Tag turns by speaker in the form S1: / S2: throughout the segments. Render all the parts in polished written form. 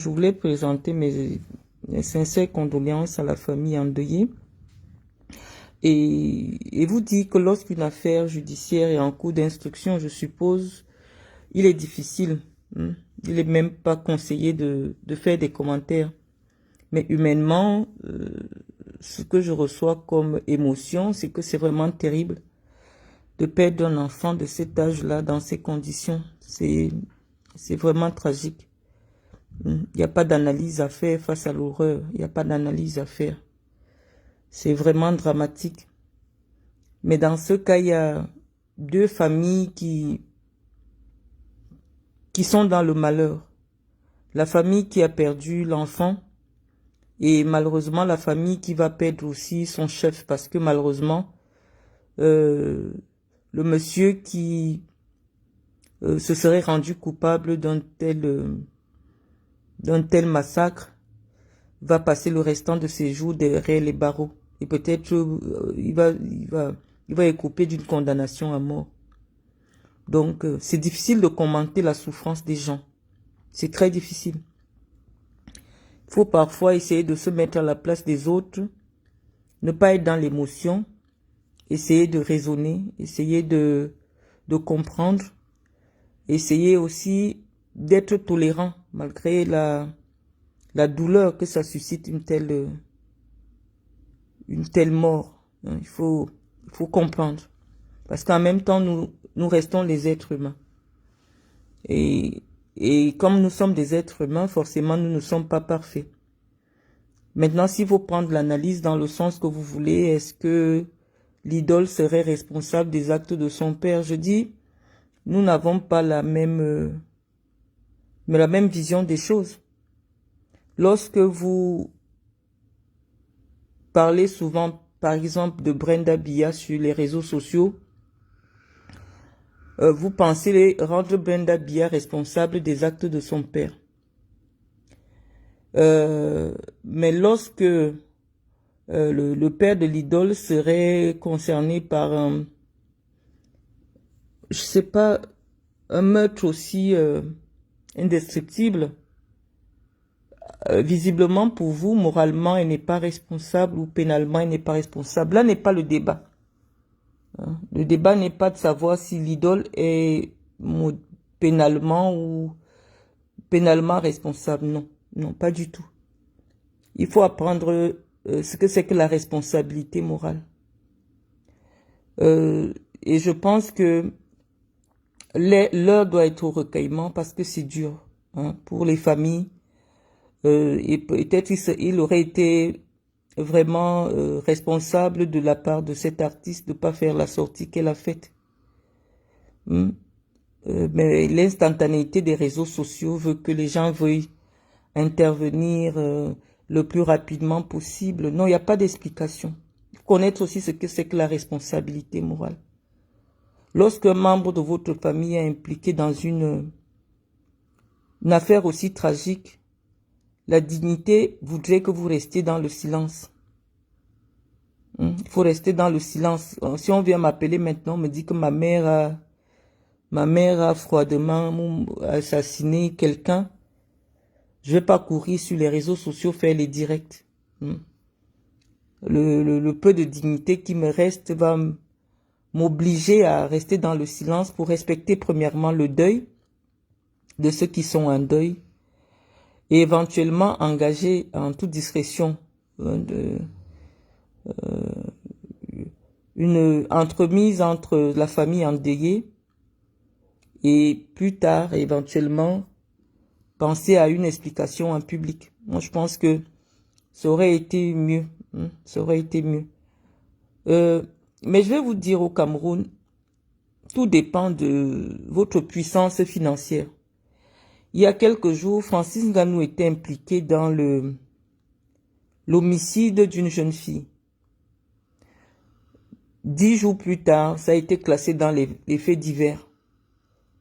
S1: Je voulais présenter mes sincères condoléances à la famille endeuillée et vous dire que lorsqu'une affaire judiciaire est en cours d'instruction, je suppose, il est difficile, il est même pas conseillé de faire des commentaires. Mais humainement, ce que je reçois comme émotion, c'est que c'est vraiment terrible de perdre un enfant de cet âge-là dans ces conditions. C'est vraiment tragique. Il n'y a pas d'analyse à faire face à l'horreur. Il n'y a pas d'analyse à faire. C'est vraiment dramatique. Mais dans ce cas, il y a deux familles qui sont dans le malheur. La famille qui a perdu l'enfant et malheureusement la famille qui va perdre aussi son chef parce que malheureusement, le monsieur qui se serait rendu coupable d'un tel massacre va passer le restant de ses jours derrière les barreaux. Et peut-être il va écoper d'une condamnation à mort. Donc, c'est difficile de commenter la souffrance des gens. C'est très difficile. Il faut parfois essayer de se mettre à la place des autres, ne pas être dans l'émotion, essayer de raisonner, essayer de comprendre, essayer aussi d'être tolérant malgré la douleur que ça suscite une telle mort. Il faut comprendre. Parce qu'en même temps, nous restons les êtres humains. Et comme nous sommes des êtres humains, forcément, nous ne sommes pas parfaits. Maintenant, s'il faut prendre l'analyse dans le sens que vous voulez, est-ce que l'idole serait responsable des actes de son père? Je dis, nous n'avons pas la même vision des choses. Lorsque vous parlez souvent, par exemple, de Brenda Biya sur les réseaux sociaux, vous pensez rendre Brenda Biya responsable des actes de son père. Mais lorsque le père de l'idole serait concerné par je sais pas, un meurtre aussi indescriptible, visiblement pour vous, moralement, il n'est pas responsable ou pénalement, il n'est pas responsable. Là n'est pas le débat. Le débat n'est pas de savoir si l'idole est pénalement ou pénalement responsable. Non, non, pas du tout. Il faut apprendre ce que c'est que la responsabilité morale. Et je pense que l'heure doit être au recueillement parce que c'est dur pour les familles. Et peut-être il aurait été vraiment responsable de la part de cet artiste de ne pas faire la sortie qu'elle a faite. Mais l'instantanéité des réseaux sociaux veut que les gens veuillent intervenir le plus rapidement possible. Non, il n'y a pas d'explication. Il faut connaître aussi ce que c'est que la responsabilité morale. Lorsqu'un membre de votre famille est impliqué dans une affaire aussi tragique, la dignité voudrait que vous restiez dans le silence. Il faut rester dans le silence. Si on vient m'appeler maintenant, on me dit que ma mère a froidement assassiné quelqu'un, je vais pas courir sur les réseaux sociaux faire les directs. Le peu de dignité qui me reste va m'obliger à rester dans le silence pour respecter premièrement le deuil de ceux qui sont en deuil et éventuellement engager en toute discrétion une entremise entre la famille endeuillée et plus tard éventuellement penser à une explication en public. Moi je pense que ça aurait été mieux. Ça aurait été mieux. Mais je vais vous dire au Cameroun, tout dépend de votre puissance financière. Il y a quelques jours, Francis Ngannou était impliqué dans l'homicide d'une jeune fille. 10 jours plus tard, ça a été classé dans les faits divers.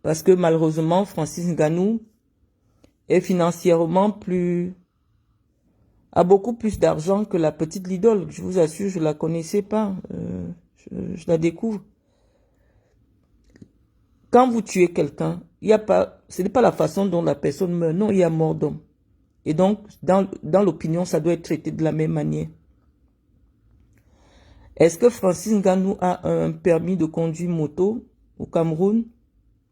S1: Parce que malheureusement, Francis Ngannou est financièrement a beaucoup plus d'argent que la petite Lidol. Je vous assure, je la connaissais pas. Je la découvre. Quand vous tuez quelqu'un, ce n'est pas la façon dont la personne meurt. Non, il y a mort d'homme. Et donc, dans l'opinion, ça doit être traité de la même manière. Est-ce que Francis Ngannou a un permis de conduire moto au Cameroun?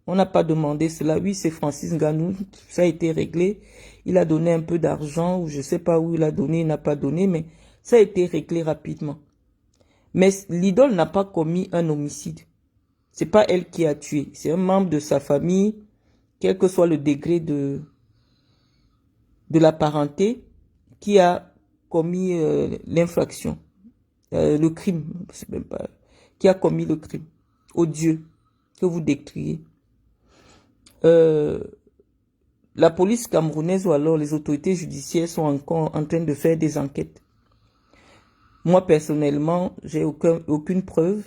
S1: On n'a pas demandé cela. Oui, c'est Francis Ngannou. Ça a été réglé. Il a donné un peu d'argent, ou je ne sais pas où il a donné, il n'a pas donné, mais ça a été réglé rapidement. Mais l'idole n'a pas commis un homicide. C'est pas elle qui a tué. C'est un membre de sa famille, quel que soit le degré de la parenté, qui a commis l'infraction, le crime, c'est même pas, qui a commis le crime, odieux, que vous décriez. La police camerounaise ou alors les autorités judiciaires sont encore en train de faire des enquêtes. Moi, personnellement, j'ai aucune preuve.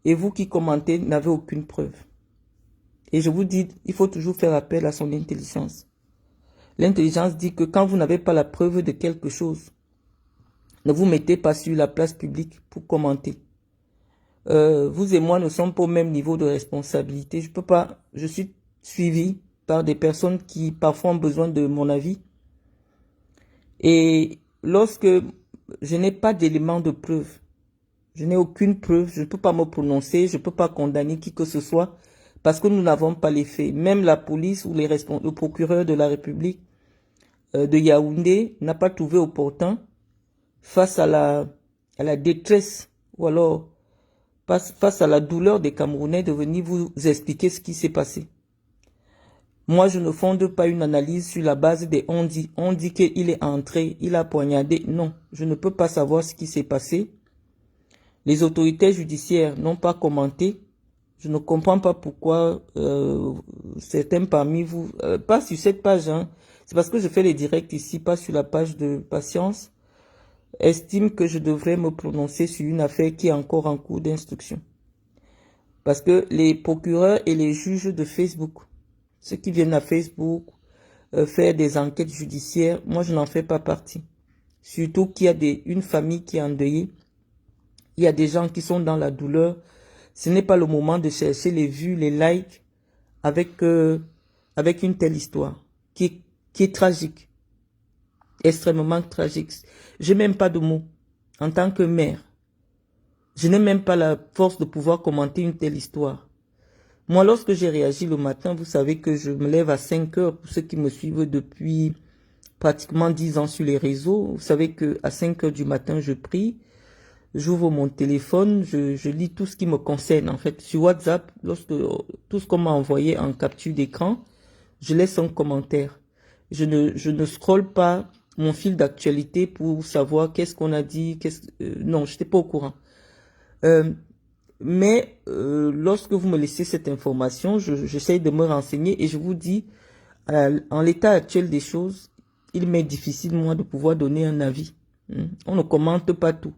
S1: Et vous qui commentez n'avez aucune preuve. Et je vous dis, il faut toujours faire appel à son intelligence. L'intelligence dit que quand vous n'avez pas la preuve de quelque chose, ne vous mettez pas sur la place publique pour commenter. Vous et moi ne sommes pas au même niveau de responsabilité. Je suis suivi par des personnes qui parfois ont besoin de mon avis. Et lorsque je n'ai pas d'éléments de preuve, je n'ai aucune preuve, je ne peux pas me prononcer, je ne peux pas condamner qui que ce soit parce que nous n'avons pas les faits. Même la police ou le procureur de la République de Yaoundé n'a pas trouvé opportun face à la détresse ou alors face à la douleur des Camerounais de venir vous expliquer ce qui s'est passé. Moi, je ne fonde pas une analyse sur la base des on dit. On dit qu'il est entré, il a poignardé. Non, je ne peux pas savoir ce qui s'est passé. Les autorités judiciaires n'ont pas commenté. Je ne comprends pas pourquoi certains parmi vous, pas sur cette page, hein, c'est parce que je fais les directs ici, pas sur la page de Patience, estiment que je devrais me prononcer sur une affaire qui est encore en cours d'instruction. Parce que les procureurs et les juges de Facebook, ceux qui viennent à Facebook faire des enquêtes judiciaires, moi je n'en fais pas partie. Surtout qu'il y a une famille qui est endeuillée. Il y a des gens qui sont dans la douleur. Ce n'est pas le moment de chercher les vues, les likes avec une telle histoire qui est tragique, extrêmement tragique. Je n'ai même pas de mots en tant que mère. Je n'ai même pas la force de pouvoir commenter une telle histoire. Moi, lorsque j'ai réagi le matin, vous savez que je me lève à 5 heures pour ceux qui me suivent depuis pratiquement 10 ans sur les réseaux. Vous savez que à 5 heures du matin, je prie. J'ouvre mon téléphone, je lis tout ce qui me concerne. En fait, sur WhatsApp, tout ce qu'on m'a envoyé en capture d'écran, je laisse un commentaire. Je ne scrolle pas mon fil d'actualité pour savoir qu'est-ce qu'on a dit. Non, je n'étais pas au courant. Mais lorsque vous me laissez cette information, j'essaye de me renseigner et je vous dis, en l'état actuel des choses, il m'est difficile, moi, de pouvoir donner un avis. On ne commente pas tout.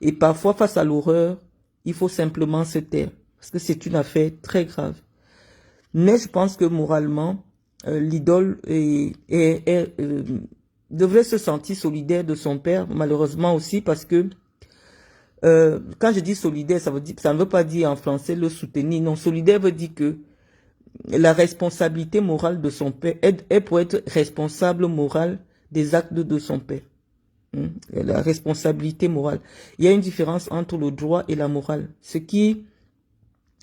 S1: Et parfois, face à l'horreur, il faut simplement se taire. Parce que c'est une affaire très grave. Mais je pense que moralement, l'idole devrait se sentir solidaire de son père, malheureusement aussi, parce que quand je dis solidaire, ça ne veut pas dire en français le soutenir. Non, solidaire veut dire que la responsabilité morale de son père, elle peut être responsable morale des actes de son père. La responsabilité morale. Il y a une différence entre le droit et la morale. Ce qui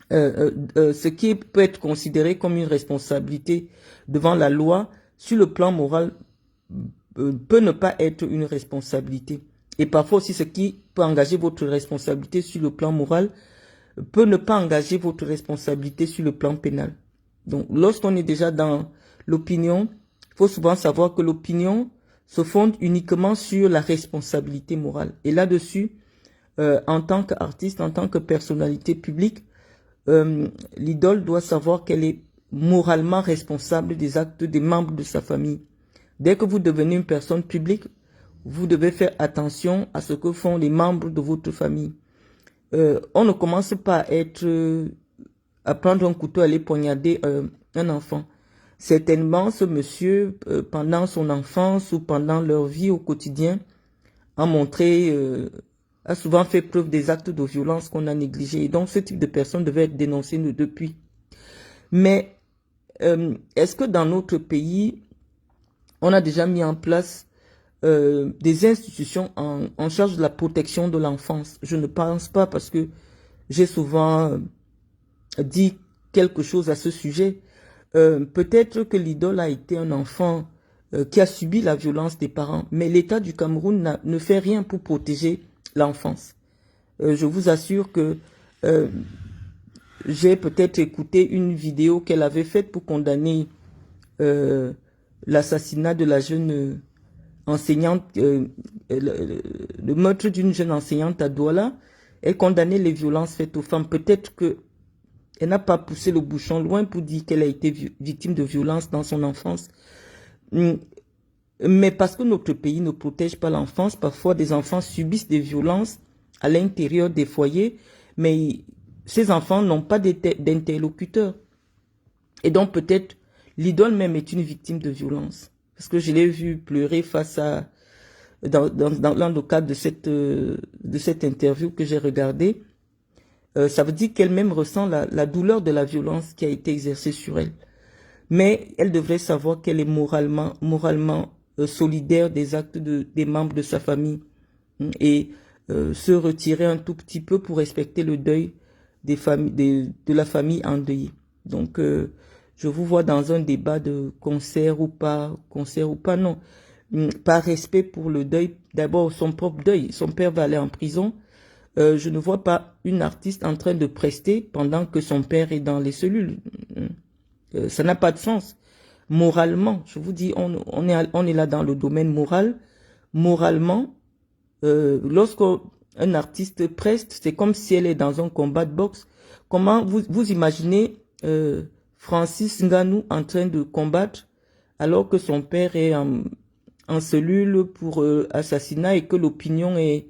S1: peut être considéré comme une responsabilité devant la loi, sur le plan moral, peut ne pas être une responsabilité. Et parfois aussi, ce qui peut engager votre responsabilité sur le plan moral, peut ne pas engager votre responsabilité sur le plan pénal. Donc, lorsqu'on est déjà dans l'opinion, il faut souvent savoir que l'opinion se fonde uniquement sur la responsabilité morale. Et là-dessus, en tant qu'artiste, en tant que personnalité publique, l'idole doit savoir qu'elle est moralement responsable des actes des membres de sa famille. Dès que vous devenez une personne publique, vous devez faire attention à ce que font les membres de votre famille. On ne commence pas à prendre un couteau, à aller poignarder un enfant. Certainement, ce monsieur, pendant son enfance ou pendant leur vie au quotidien, a souvent fait preuve des actes de violence qu'on a négligés. Et donc, ce type de personne devait être dénoncé depuis. Mais est-ce que dans notre pays, on a déjà mis en place des institutions en charge de la protection de l'enfance. Je ne pense pas, parce que j'ai souvent dit quelque chose à ce sujet. Peut-être que l'idole a été un enfant qui a subi la violence des parents, mais l'État du Cameroun ne fait rien pour protéger l'enfance. Je vous assure que j'ai peut-être écouté une vidéo qu'elle avait faite pour condamner l'assassinat de la jeune enseignante, le meurtre d'une jeune enseignante à Douala, et condamner les violences faites aux femmes. Peut-être que elle n'a pas poussé le bouchon loin pour dire qu'elle a été victime de violences dans son enfance. Mais parce que notre pays ne protège pas l'enfance, parfois des enfants subissent des violences à l'intérieur des foyers, mais ces enfants n'ont pas d'interlocuteur. Et donc peut-être l'idole même est une victime de violence. Parce que je l'ai vu pleurer face à, dans le cadre de cette interview que j'ai regardée. Ça veut dire qu'elle-même ressent la douleur de la violence qui a été exercée sur elle. Mais elle devrait savoir qu'elle est moralement solidaire des actes des membres de sa famille, et se retirer un tout petit peu pour respecter le deuil de la famille endeuillée. Donc, je vous vois dans un débat de concert ou pas, non. Par respect pour le deuil, d'abord son propre deuil. Son père va aller en prison. Je ne vois pas une artiste en train de prester pendant que son père est dans les cellules. Ça n'a pas de sens. Moralement, je vous dis, on est là dans le domaine moral. Moralement, lorsqu'un artiste preste, c'est comme si elle est dans un combat de boxe. Comment vous imaginez Francis Ngannou en train de combattre alors que son père est en cellule pour assassinat et que l'opinion est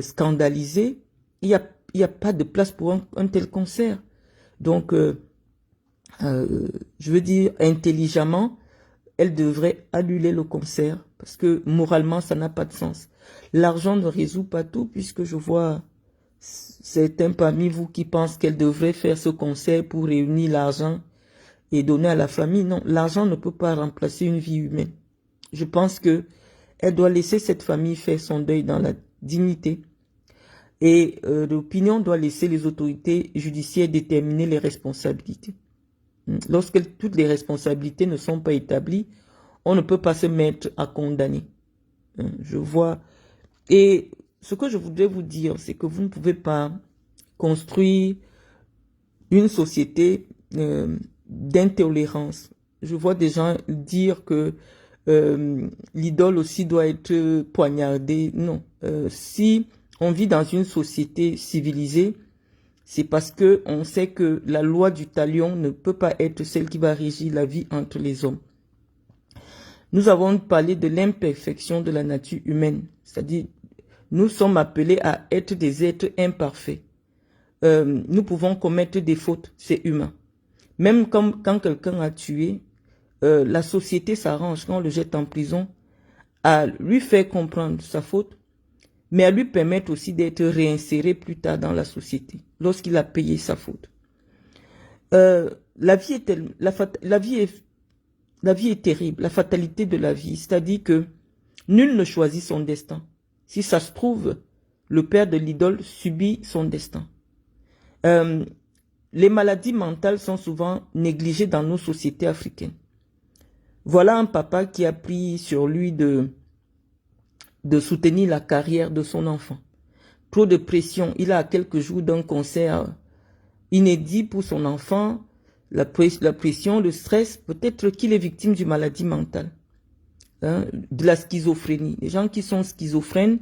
S1: scandalisée? Il y a pas de place pour un tel concert. Donc, je veux dire, intelligemment, elle devrait annuler le concert parce que moralement, ça n'a pas de sens. L'argent ne résout pas tout, puisque je vois certains parmi vous qui pensent qu'elle devrait faire ce concert pour réunir l'argent et donner à la famille. Non, l'argent ne peut pas remplacer une vie humaine. Je pense que elle doit laisser cette famille faire son deuil dans la dignité. Et l'opinion doit laisser les autorités judiciaires déterminer les responsabilités. Lorsque toutes les responsabilités ne sont pas établies, on ne peut pas se mettre à condamner. Je vois. Et ce que je voudrais vous dire, c'est que vous ne pouvez pas construire une société d'intolérance. Je vois des gens dire que l'idole aussi doit être poignardée. Non. Si on vit dans une société civilisée, c'est parce que on sait que la loi du talion ne peut pas être celle qui va régir la vie entre les hommes. Nous avons parlé de l'imperfection de la nature humaine, c'est-à-dire nous sommes appelés à être des êtres imparfaits. Nous pouvons commettre des fautes, c'est humain. Même quand quelqu'un a tué, la société s'arrange, quand on le jette en prison, à lui faire comprendre sa faute, mais à lui permettre aussi d'être réinséré plus tard dans la société, lorsqu'il a payé sa faute. La vie est terrible, la fatalité de la vie, c'est-à-dire que nul ne choisit son destin. Si ça se trouve, le père de l'idole subit son destin. Les maladies mentales sont souvent négligées dans nos sociétés africaines. Voilà un papa qui a pris sur lui de soutenir la carrière de son enfant. Trop de pression. Il a à quelques jours d'un concert inédit pour son enfant. La pression, le stress, peut-être qu'il est victime d'une maladie mentale. De la schizophrénie. Les gens qui sont schizophrènes,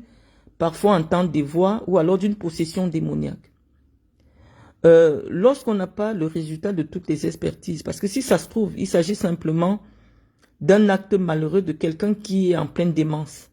S1: parfois entendent des voix ou alors d'une possession démoniaque. Lorsqu'on n'a pas le résultat de toutes les expertises, parce que si ça se trouve, il s'agit simplement d'un acte malheureux de quelqu'un qui est en pleine démence.